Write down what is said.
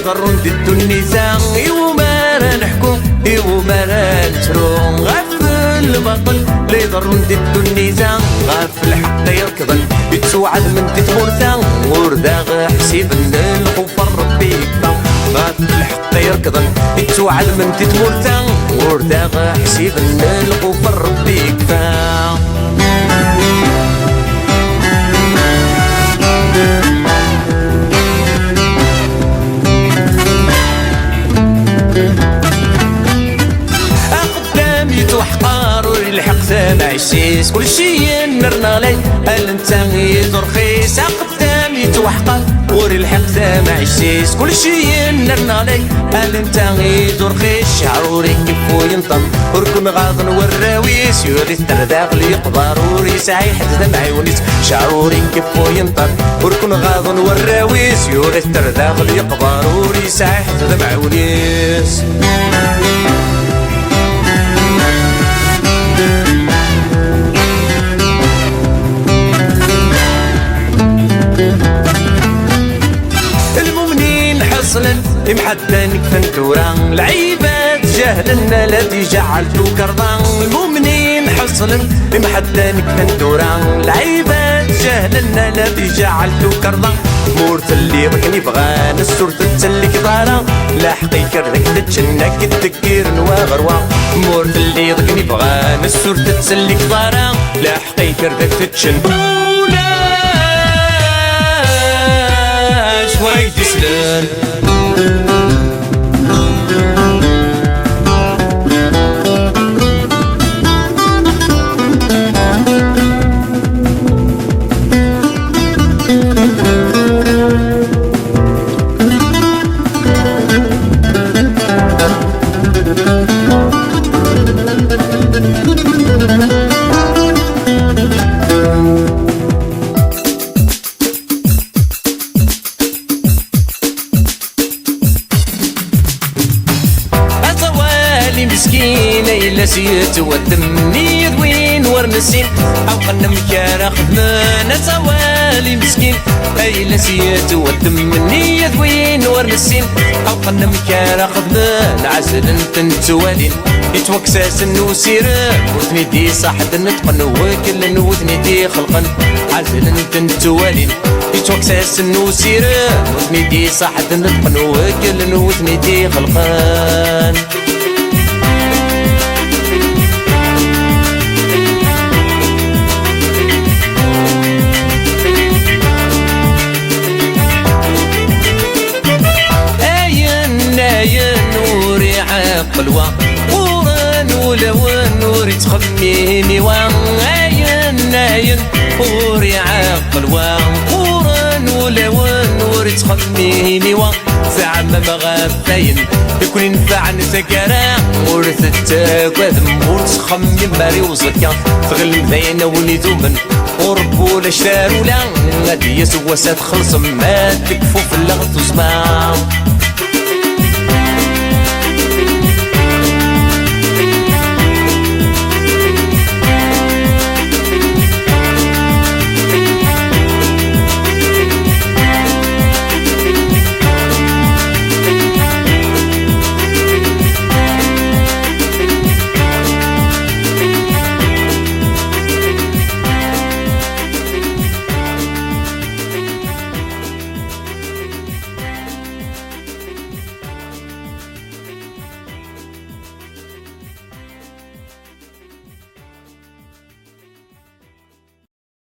ضرون دي النساء يوما راه نحكو يوما راه نشرو غفل البطل لي ضرون دي النساء غفل حتى يركضن يتسوعد من تتمرثا وردا حسيب الخوف ربي يكفى غفل حتى يركضن يتسوعد من تتمرثا وردا حسيب الخوف ربي يكفى عشيس كل شي نرنا لي هل انت غير رخيص قدام يتوحقر وري الحق ما عشيس كل شي نرنا لي هل انت غير رخيص شعروري كيف ينطم وركن غاضن والراويس يوري الترداق اللي يقدر وري ساعي حد دمعي ونيس شعروري كيف ينطم وركن غاضن والراويس يوري الترداق اللي يقدر وري ساعي حد دمعي ونيس محدنك فنتورا العيبات جهلنا الذي جعلتو كرضان المؤمنين حصلا محدنك فنتورا العيبات جهلنا الذي جعلتو كرضان مورت اللي ضكني بغان السور تتسلك ضارا لا حقيقة ذاك تتشنك التكير نواغروا مورت اللي ضكني بغان السور تتسلك ضارا لا حقيقة ذاك تتشن ولاش وراي تسلان مسكينة إلا سيت ودمني ذوين ورنسين أو قنم كارا خدمان سوالي مسكين إلا سيت ودمني ذوين ورنسين أو قنم كارا خدمان عسل انت نتوالين يتوكساس النوسيران وثني دي صاحد نتقن وكل وثني دي خلقن عسل انت نتوالين يتوكساس النوسيران وثني دي صاحد نتقن وكل وثني دي خلقن قلوة وران ولوان وري تخميني وان عين عين وري عقلوة وران ولوان وري تخميني وان زعما ما غافين يكون ينفع نسكرا ورث التاكوذ ورث خمي ماري وزكا تغل ذينا وليدومن وربو لا شارو لا غادي يسوى سات خلص ما تكفو في اللغط وزمان